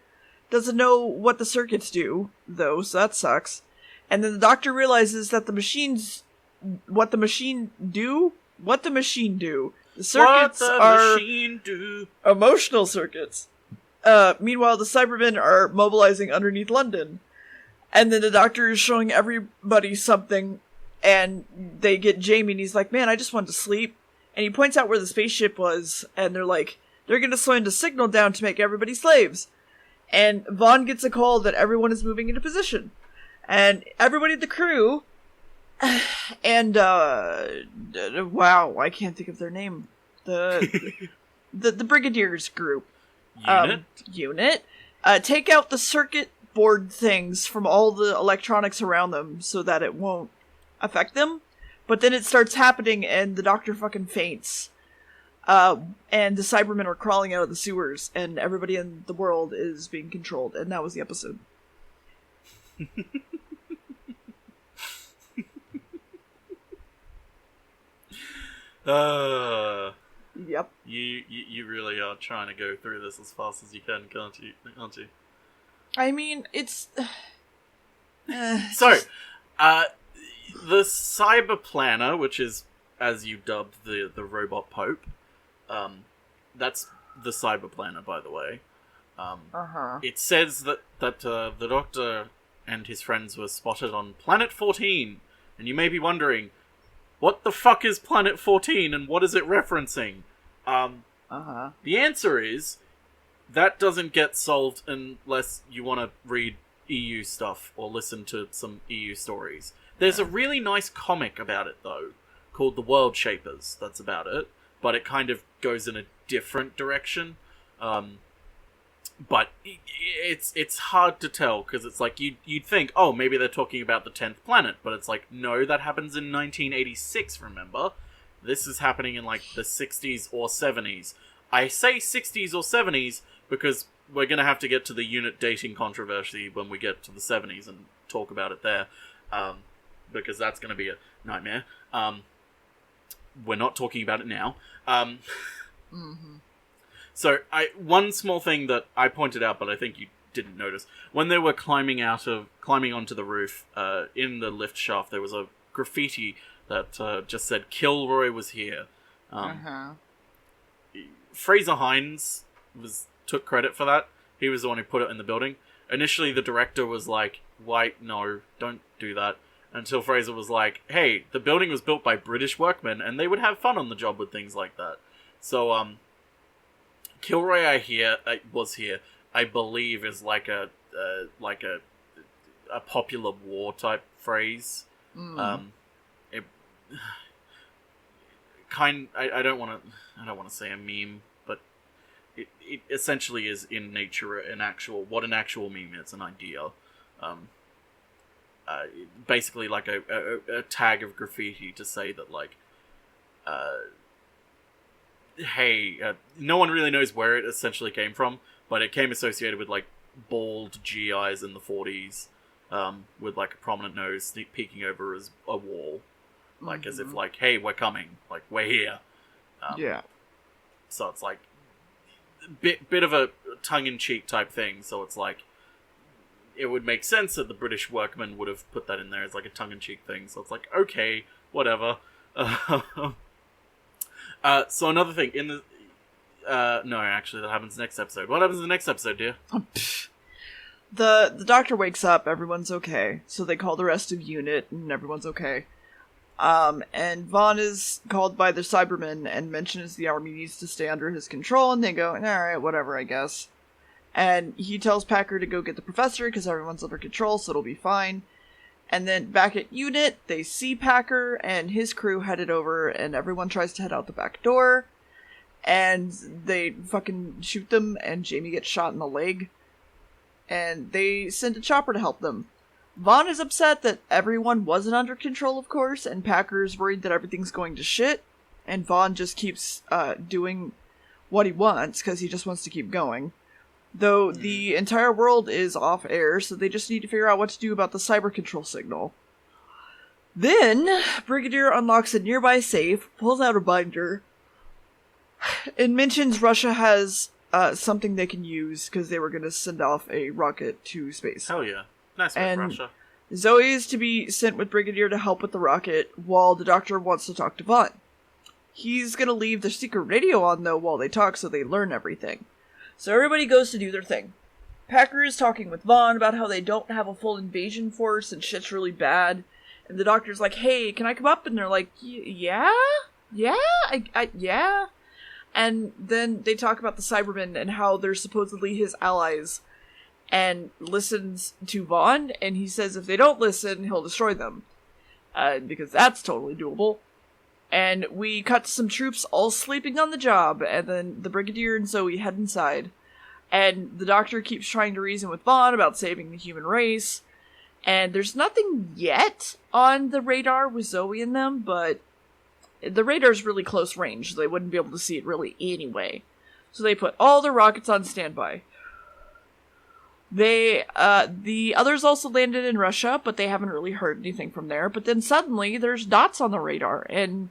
[SPEAKER 2] doesn't know what the circuits do, though, so that sucks. And then the doctor realizes that the machines... What the machine do? The circuits are emotional circuits. Meanwhile, the Cybermen are mobilizing underneath London. And then the doctor is showing everybody something, and they get Jamie, and he's like, man, I just wanted to sleep. And he points out where the spaceship was, and they're like, they're gonna send a signal down to make everybody slaves. And Vaughn gets a call that everyone is moving into position. And everybody at the crew, and, wow, I can't think of their name. The Brigadiers group. Unit. Take out the circuit board things from all the electronics around them so that it won't affect them. But then it starts happening and the doctor fucking faints. And the Cybermen are crawling out of the sewers and everybody in the world is being controlled. And that was the episode. Yep.
[SPEAKER 1] You really are trying to go through this as fast as you can, can't you?
[SPEAKER 2] I mean, it's...
[SPEAKER 1] So, the Cyber Planner, which is, as you dubbed, the robot Pope, that's the Cyber Planner, by the way. It says that the Doctor and his friends were spotted on Planet 14, and you may be wondering, what the fuck is Planet 14 and what is it referencing? The answer is, that doesn't get solved unless you want to read EU stuff or listen to some EU stories. There's a really nice comic about it, though, called The World Shapers, that's about it, but it kind of goes in a different direction. But it's hard to tell, because it's like, you'd think, oh, maybe they're talking about the 10th planet, but it's like, no, that happens in 1986, remember? This is happening in, like, the 60s or 70s. I say 60s or 70s because we're going to have to get to the unit dating controversy when we get to the 70s and talk about it there, because that's going to be a nightmare. We're not talking about it now. So, one small thing that I pointed out, but I think you didn't notice, when they were climbing onto the roof, in the lift shaft, there was a graffiti that just said, "Kilroy was here." Fraser Hines took credit for that. He was the one who put it in the building. Initially, the director was like, "Wait, no, don't do that." Until Fraser was like, "Hey, the building was built by British workmen, and they would have fun on the job with things like that." So, Kilroy was here. I believe is like a popular war type phrase. I don't want to say a meme, but it essentially is in nature an actual meme. It's an idea. Basically like a tag of graffiti to say that, like, hey, no one really knows where it essentially came from, but it came associated with, like, bald GIs in the 40s, with, like, a prominent nose peeking over as a wall. Like, as if, like, hey, we're coming. Like, we're here.
[SPEAKER 2] Yeah.
[SPEAKER 1] So it's, like, bit of a tongue-in-cheek type thing, so it's, like, it would make sense that the British workmen would have put that in there as, like, a tongue-in-cheek thing, so it's like, okay, whatever. So another thing, in the... no, actually, that happens next episode. What happens in the next episode, dear?
[SPEAKER 2] The doctor wakes up, everyone's okay. So they call the rest of unit, and everyone's okay. And Vaughn is called by the Cybermen and mentions the army needs to stay under his control, and they go, alright, whatever, I guess. And he tells Packer to go get the professor, because everyone's under control, so it'll be fine. And then back at Unit, they see Packer and his crew headed over, and everyone tries to head out the back door. And they fucking shoot them, and Jamie gets shot in the leg. And they send a chopper to help them. Vaughn is upset that everyone wasn't under control, of course, and Packer's worried that everything's going to shit. And Vaughn just keeps doing what he wants, because he just wants to keep going. Though the entire world is off air, so they just need to figure out what to do about the cyber control signal. Then, Brigadier unlocks a nearby safe, pulls out a binder, and mentions Russia has something they can use, because they were going to send off a rocket to space.
[SPEAKER 1] Hell yeah. Nice one, Russia.
[SPEAKER 2] Zoe is to be sent with Brigadier to help with the rocket, while the Doctor wants to talk to Vaughn. He's going to leave the secret radio on, though, while they talk, so they learn everything. So everybody goes to do their thing. Packer is talking with Vaughn about how they don't have a full invasion force and shit's really bad. And the Doctor's like, hey, can I come up? And they're like, yeah? Yeah? Yeah? And then they talk about the Cybermen and how they're supposedly his allies. And listens to Vaughn, and he says if they don't listen, he'll destroy them. Because that's totally doable. And we cut to some troops all sleeping on the job, and then the Brigadier and Zoe head inside. And the Doctor keeps trying to reason with Vaughn about saving the human race. And there's nothing yet on the radar with Zoe in them, but the radar's really close range, so they wouldn't be able to see it really anyway. So they put all their rockets on standby. The others also landed in Russia, but they haven't really heard anything from there. But then suddenly there's dots on the radar, and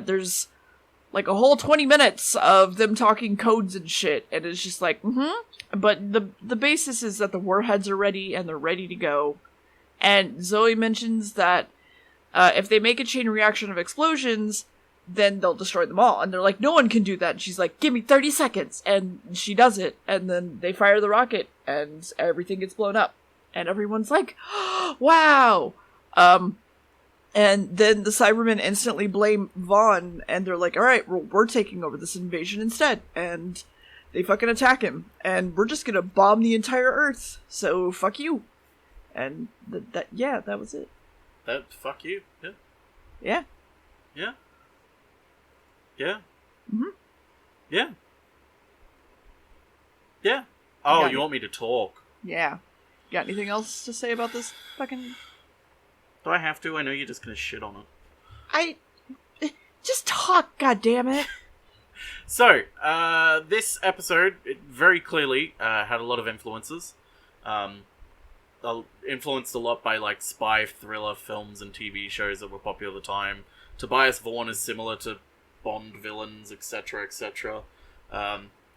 [SPEAKER 2] there's like a whole 20 minutes of them talking codes and shit, and it's just like, But the basis is that the warheads are ready, and they're ready to go. And Zoe mentions that if they make a chain reaction of explosions, then they'll destroy them all. And they're like, no one can do that. And she's like, give me 30 seconds. And she does it. And then they fire the rocket, and everything gets blown up. And everyone's like, oh, wow! And then the Cybermen instantly blame Vaughn, and they're like, alright, we're taking over this invasion instead. And they fucking attack him. And we're just gonna bomb the entire Earth. So, fuck you. And that was it.
[SPEAKER 1] Fuck you. Yeah.
[SPEAKER 2] Yeah.
[SPEAKER 1] Yeah. Yeah.
[SPEAKER 2] Mm-hmm.
[SPEAKER 1] Yeah. Yeah. Oh, you want me to talk?
[SPEAKER 2] Yeah. Got anything else to say about this fucking...
[SPEAKER 1] Do I have to? I know you're just gonna shit on it.
[SPEAKER 2] Just talk, goddammit!
[SPEAKER 1] So, this episode, it very clearly had a lot of influences. Influenced a lot by, like, spy thriller films and TV shows that were popular at the time. Tobias Vaughan is similar to Bond villains, etc., etc.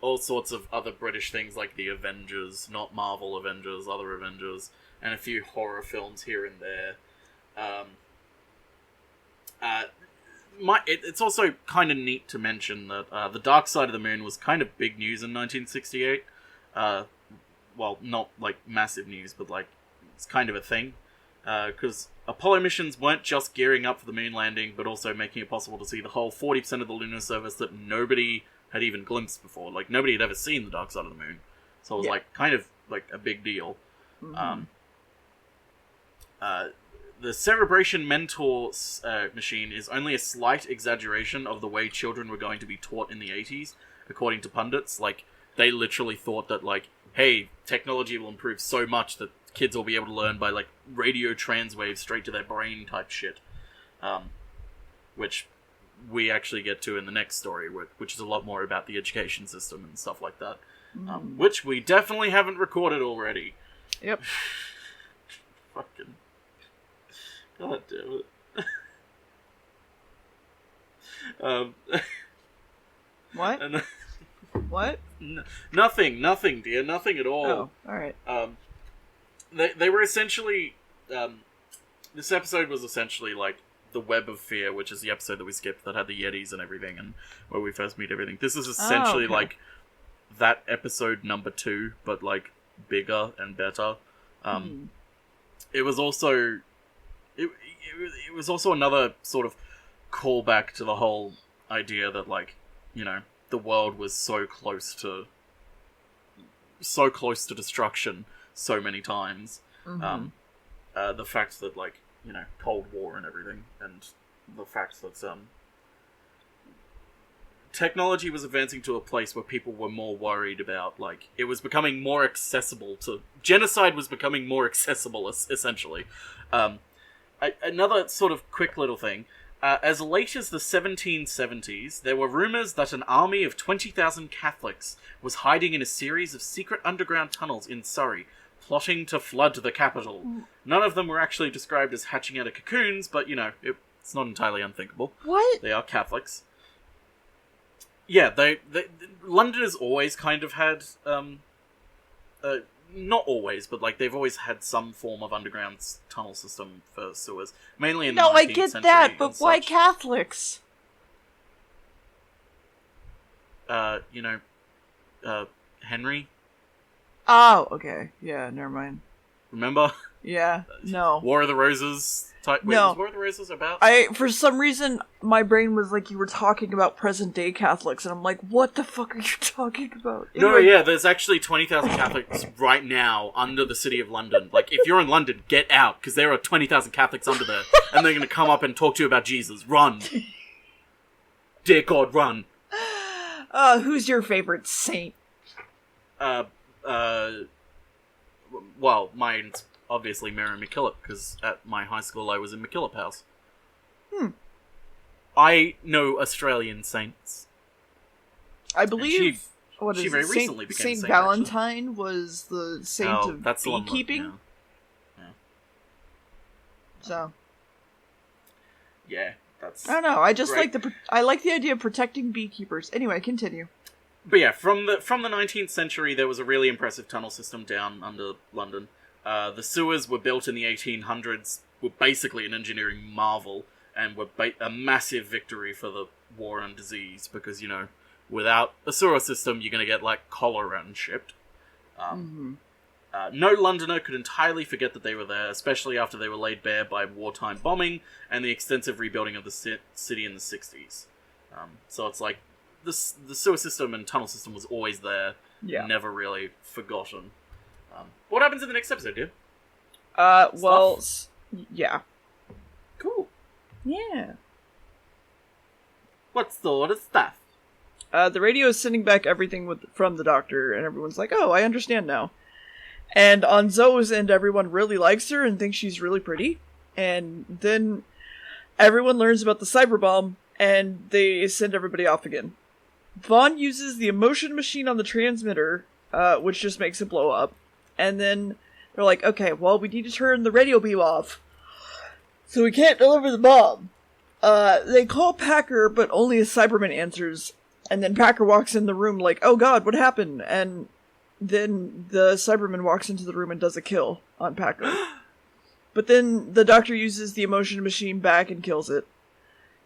[SPEAKER 1] All sorts of other British things like the Avengers, not Marvel Avengers, other Avengers, and a few horror films here and there. It's also kind of neat to mention that The Dark Side of the Moon was kind of big news in 1968. Well, not like massive news, but like it's kind of a thing. Because Apollo missions weren't just gearing up for the moon landing, but also making it possible to see the whole 40% of the lunar surface that nobody had even glimpsed before. Like, nobody had ever seen the dark side of the moon. So it was, like, kind of, like, a big deal.
[SPEAKER 2] Mm-hmm.
[SPEAKER 1] The Cerebration Mentor machine is only a slight exaggeration of the way children were going to be taught in the 80s, according to pundits. Like, they literally thought that, like, hey, technology will improve so much that kids will be able to learn by, like, radio transwaves straight to their brain type shit. Which we actually get to in the next story, which is a lot more about the education system and stuff like that. Which we definitely haven't recorded already.
[SPEAKER 2] Yep.
[SPEAKER 1] Fucking... God damn it.
[SPEAKER 2] What? What?
[SPEAKER 1] Nothing, dear. Nothing at all.
[SPEAKER 2] Oh, alright.
[SPEAKER 1] They were essentially... this episode was essentially, like, the Web of Fear, which is the episode that we skipped that had the Yetis and everything, and where we first meet everything. This is essentially, like, that episode number 2, but, like, bigger and better. It was also... It was also another sort of callback to the whole idea that, like, you know, the world was so close to destruction so many times. the fact that, like, Cold War and everything, and the fact that technology was advancing to a place where people were more worried about, like, it was becoming more accessible to... Genocide was becoming more accessible, essentially. Another sort of quick little thing. As late as the 1770s, there were rumours that an army of 20,000 Catholics was hiding in a series of secret underground tunnels in Surrey, plotting to flood the capital. None of them were actually described as hatching out of cocoons, but, it's not entirely unthinkable.
[SPEAKER 2] What?
[SPEAKER 1] They are Catholics. Yeah, London has always kind of had, not always, but, like, they've always had some form of underground tunnel system for sewers. Mainly in the 19th century. No, I get that,
[SPEAKER 2] but why Catholics?
[SPEAKER 1] Henry?
[SPEAKER 2] Oh, okay. Yeah, never mind.
[SPEAKER 1] Remember?
[SPEAKER 2] Yeah, no.
[SPEAKER 1] War of the Roses type... Wait,
[SPEAKER 2] no.
[SPEAKER 1] Was War of the Roses about?
[SPEAKER 2] For some reason, my brain was like you were talking about present-day Catholics, and I'm like, what the fuck are you talking about?
[SPEAKER 1] Anyway. No, yeah, there's actually 20,000 Catholics right now under the city of London. Like, if you're in London, get out, because there are 20,000 Catholics under there, and they're going to come up and talk to you about Jesus. Run! Dear God, run!
[SPEAKER 2] Who's your favorite saint?
[SPEAKER 1] Well, mine's obviously Mary MacKillop, because at my high school I was in MacKillop House. I know Australian saints.
[SPEAKER 2] I believe...
[SPEAKER 1] She very recently became
[SPEAKER 2] Saint
[SPEAKER 1] saint,
[SPEAKER 2] Valentine
[SPEAKER 1] actually.
[SPEAKER 2] Was the saint of beekeeping.
[SPEAKER 1] Yeah.
[SPEAKER 2] So...
[SPEAKER 1] Yeah, that's...
[SPEAKER 2] I don't know, I just
[SPEAKER 1] great.
[SPEAKER 2] I like the idea of protecting beekeepers. Anyway, continue.
[SPEAKER 1] But yeah, from the 19th century, there was a really impressive tunnel system down under London. The sewers were built in the 1800s, were basically an engineering marvel, and were a massive victory for the war on disease, because, without a sewer system, you're going to get, like, cholera and shit. No Londoner could entirely forget that they were there, especially after they were laid bare by wartime bombing and the extensive rebuilding of the city in the 60s. So it's like, the sewer system and tunnel system was always there, never really forgotten. What happens in the next episode, dude?
[SPEAKER 2] Yeah.
[SPEAKER 1] Cool.
[SPEAKER 2] Yeah.
[SPEAKER 1] What sort of stuff?
[SPEAKER 2] The radio is sending back everything from the doctor, and everyone's like, oh, I understand now. And on Zoe's end, everyone really likes her and thinks she's really pretty. And then everyone learns about the cyber bomb, and they send everybody off again. Vaughn uses the emotion machine on the transmitter, which just makes it blow up. And then they're like, okay, well, we need to turn the radio beam off, so we can't deliver the bomb. They call Packer, but only a Cyberman answers. And then Packer walks in the room like, oh god, what happened? And then the Cyberman walks into the room and does a kill on Packer. But then the doctor uses the emotion machine back and kills it.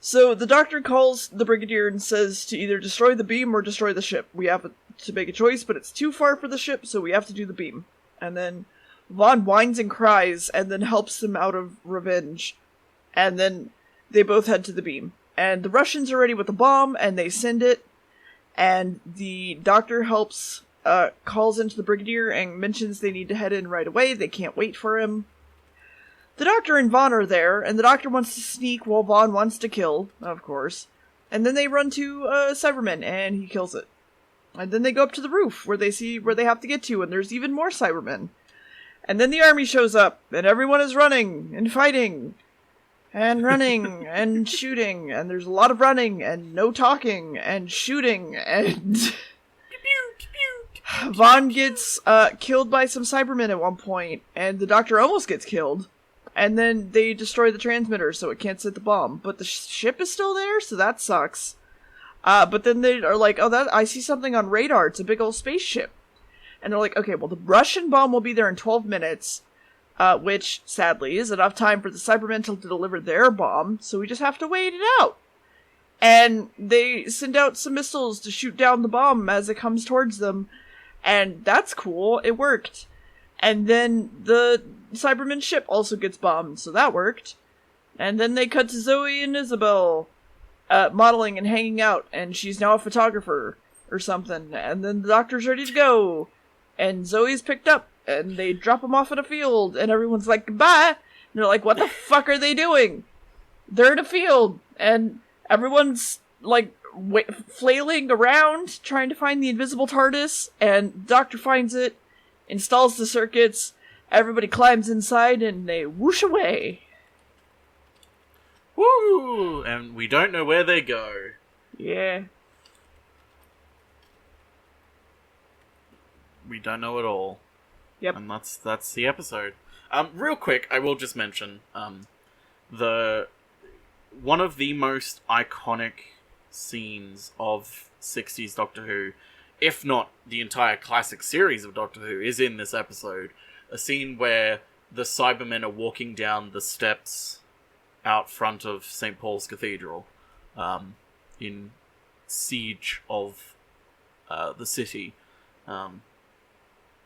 [SPEAKER 2] So the doctor calls the Brigadier and says to either destroy the beam or destroy the ship. We have to make a choice, but it's too far for the ship, so we have to do the beam. And then Vaughn whines and cries and then helps them out of revenge. And then they both head to the beam. And the Russians are ready with the bomb, and they send it. And the doctor helps, calls into the Brigadier and mentions they need to head in right away. They can't wait for him. The doctor and Vaughn are there, and the doctor wants to sneak while Vaughn wants to kill, of course. And then they run to Cyberman, and he kills it. And then they go up to the roof, where they see where they have to get to, and there's even more Cybermen. And then the army shows up, and everyone is running, and fighting, and running, and shooting, and there's a lot of running, and no talking, and shooting, and... Vaughn gets killed by some Cybermen at one point, and the doctor almost gets killed. And then they destroy the transmitter, so it can't set the bomb. But the ship is still there, so that sucks. But then they are like, oh, I see something on radar. It's a big old spaceship. And they're like, okay, well, the Russian bomb will be there in 12 minutes, which, sadly, is enough time for the Cybermen to deliver their bomb, so we just have to wait it out. And they send out some missiles to shoot down the bomb as it comes towards them, and that's cool. It worked. And then the Cyberman ship also gets bombed, so that worked. And then they cut to Zoe and Isabel modeling and hanging out, and she's now a photographer or something. And then the doctor's ready to go, and Zoe's picked up, and they drop them off in a field, and everyone's like, goodbye! And they're like, what the fuck are they doing? They're in a field, and everyone's, like, flailing around, trying to find the invisible TARDIS, and the Doctor finds it, installs the circuits, everybody climbs inside, and they whoosh away.
[SPEAKER 1] Woo! And we don't know where they go.
[SPEAKER 2] Yeah.
[SPEAKER 1] We don't know at all.
[SPEAKER 2] Yep.
[SPEAKER 1] And that's the episode. Real quick, I will just mention, one of the most iconic scenes of 60s Doctor Who, if not the entire classic series of Doctor Who, is in this episode. A scene where the Cybermen are walking down the steps out front of St. Paul's Cathedral, in siege of the city.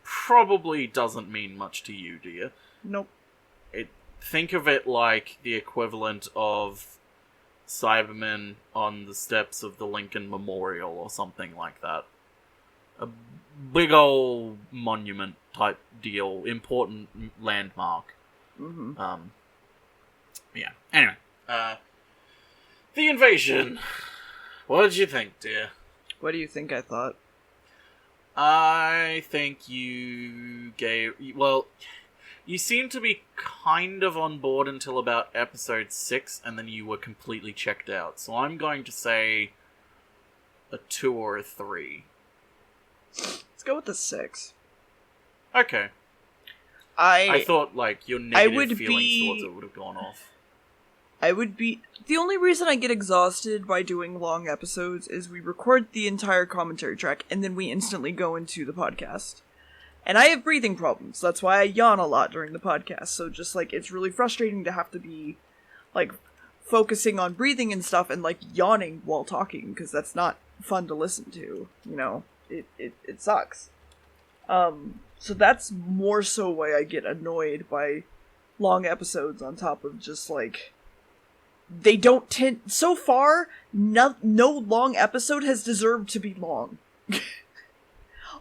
[SPEAKER 1] Probably doesn't mean much to you, do you?
[SPEAKER 2] Nope.
[SPEAKER 1] Think of it like the equivalent of Cybermen on the steps of the Lincoln Memorial or something like that. A big old monument type deal, important landmark.
[SPEAKER 2] Mm-hmm.
[SPEAKER 1] Yeah. Anyway, the invasion. What did you think, dear?
[SPEAKER 2] What do you think I thought?
[SPEAKER 1] I think you you seemed to be kind of on board until about episode 6, and then you were completely checked out. So I'm going to say a 2 or a 3.
[SPEAKER 2] Let's go with the 6.
[SPEAKER 1] Okay. I thought, like, your negative feelings towards it would have gone off.
[SPEAKER 2] The only reason I get exhausted by doing long episodes is we record the entire commentary track, and then we instantly go into the podcast. And I have breathing problems, that's why I yawn a lot during the podcast, so just, like, it's really frustrating to have to be, like, focusing on breathing and stuff and, like, yawning while talking, because that's not fun to listen to, you know? It sucks. So that's more so why I get annoyed by long episodes on top of just, like, they don't tend... So far, no long episode has deserved to be long.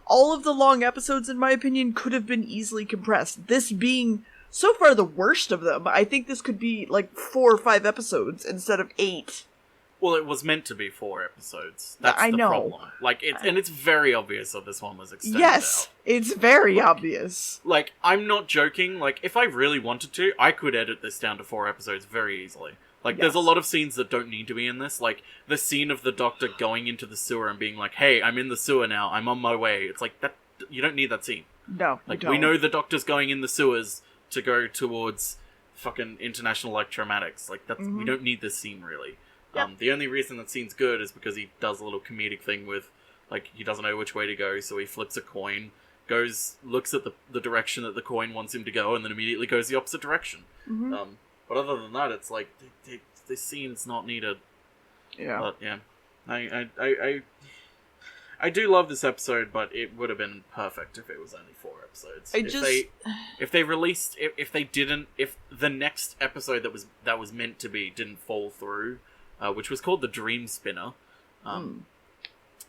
[SPEAKER 2] All of the long episodes, in my opinion, could have been easily compressed. This being, so far, the worst of them. I think this could be, like, 4 or 5 episodes instead of 8.
[SPEAKER 1] Well, it was meant to be 4 episodes. That's
[SPEAKER 2] I
[SPEAKER 1] the
[SPEAKER 2] know.
[SPEAKER 1] problem. Like, it's very obvious that this one was extended
[SPEAKER 2] Yes,
[SPEAKER 1] out.
[SPEAKER 2] it's very obvious.
[SPEAKER 1] Like, I'm not joking. Like, if I really wanted to, I could edit this down to 4 episodes very easily. Like, there's a lot of scenes that don't need to be in this. Like, the scene of the Doctor going into the sewer and being like, hey, I'm in the sewer now, I'm on my way. It's like, that you don't need that scene.
[SPEAKER 2] No,
[SPEAKER 1] like,
[SPEAKER 2] you don't.
[SPEAKER 1] we know the Doctor's going in the sewers to go towards fucking International Electromatics. Like, that's we don't need this scene, really. Yep. The only reason that scene's good is because he does a little comedic thing with, like, he doesn't know which way to go, so he flips a coin, looks at the direction that the coin wants him to go, and then immediately goes the opposite direction.
[SPEAKER 2] Mm-hmm.
[SPEAKER 1] But other than that, it's like, this scene's not needed. Yeah. But, yeah. I do love this episode, but it would have been perfect if it was only 4 episodes. If the next episode that was meant to be didn't fall through, which was called The Dream Spinner,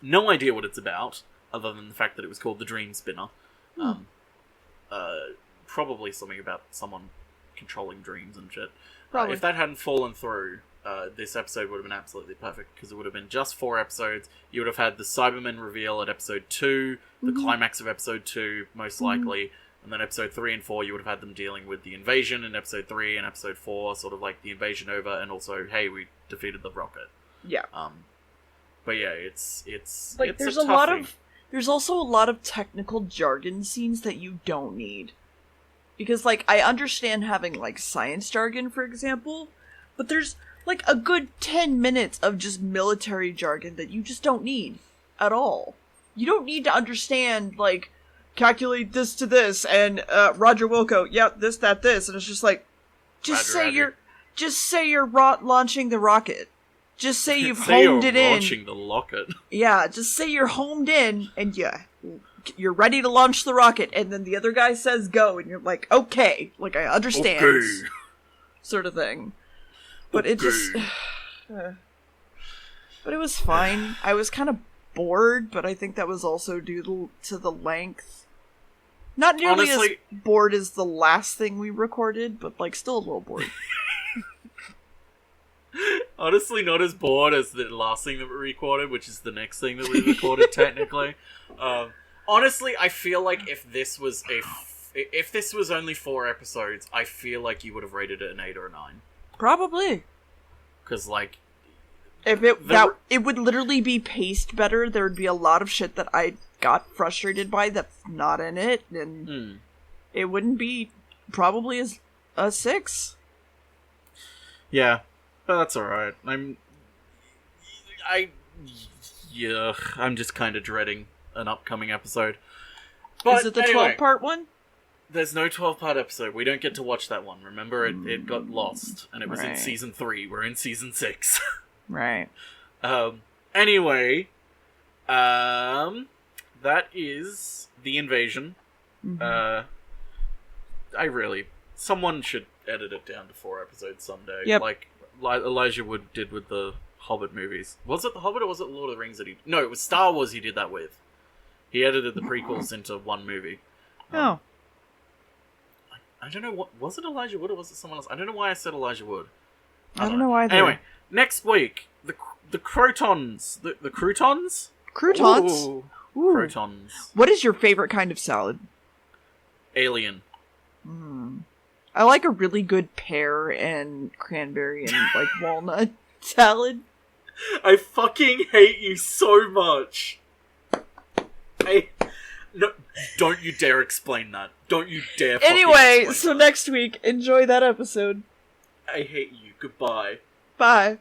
[SPEAKER 1] no idea what it's about, other than the fact that it was called The Dream Spinner. Probably something about someone controlling dreams and shit. If that hadn't fallen through, this episode would have been absolutely perfect, because it would have been just 4 episodes. You would have had the Cybermen reveal at episode 2, the climax of episode 2, most likely, and then episode 3 and 4, you would have had them dealing with the invasion in episode 3, and episode 4, sort of like the invasion over, and also, hey, we defeated the rocket.
[SPEAKER 2] Yeah.
[SPEAKER 1] But yeah, it's
[SPEAKER 2] like, there's there's also a lot of technical jargon scenes that you don't need. Because, like, I understand having, like, science jargon, for example, but there's, like, a good 10 minutes of just military jargon that you just don't need at all. You don't need to understand, like, calculate this to this, and, Roger Wilco, yeah, this, that, this, and it's just like, just say you're launching the rocket. Just say you've homed it in.
[SPEAKER 1] Launching the rocket.
[SPEAKER 2] Yeah, just say you're homed in, and you're ready to launch the rocket, and then the other guy says go, and you're like, okay, like, I understand. Okay. Sort of thing. But it just... but it was fine. I was kind of bored, but I think that was also due to the length Not nearly
[SPEAKER 1] Honestly,
[SPEAKER 2] as bored as the last thing we recorded, but, like, still a little bored.
[SPEAKER 1] honestly, not as bored as the last thing that we recorded, which is the next thing that we recorded, technically. Honestly, I feel like if this was only 4 episodes, I feel like you would have rated it an 8 or a 9.
[SPEAKER 2] Probably.
[SPEAKER 1] Because, like...
[SPEAKER 2] If it would literally be paced better, there would be a lot of shit that I got frustrated by that's not in it, and it wouldn't be probably as a 6.
[SPEAKER 1] Yeah, but that's alright. I'm just kind of dreading an upcoming episode. But
[SPEAKER 2] is it the
[SPEAKER 1] anyway,
[SPEAKER 2] 12-part one?
[SPEAKER 1] There's no 12-part episode. We don't get to watch that one. Remember, it got lost, and it was in season 3. We're in season 6.
[SPEAKER 2] Right.
[SPEAKER 1] Anyway, that is the invasion. Mm-hmm. Someone should edit it down to 4 episodes someday.
[SPEAKER 2] Yep.
[SPEAKER 1] Like Elijah Wood did with the Hobbit movies. Was it the Hobbit or was it Lord of the Rings that he... No, it was Star Wars he did that with. He edited the prequels into one movie.
[SPEAKER 2] Oh.
[SPEAKER 1] I don't know what... Was it Elijah Wood or was it someone else? I don't know why I said Elijah Wood.
[SPEAKER 2] I don't know either.
[SPEAKER 1] Anyway, next week, the Crotons. The Croutons?
[SPEAKER 2] Croutons?
[SPEAKER 1] Ooh. Crotons.
[SPEAKER 2] What is your favorite kind of salad?
[SPEAKER 1] Alien.
[SPEAKER 2] I like a really good pear and cranberry and, like, walnut salad.
[SPEAKER 1] I fucking hate you so much. No, don't you dare explain that. Don't you dare fucking
[SPEAKER 2] Anyway,
[SPEAKER 1] explain
[SPEAKER 2] so
[SPEAKER 1] that.
[SPEAKER 2] Next week, enjoy that episode.
[SPEAKER 1] I hate you. Goodbye.
[SPEAKER 2] Bye.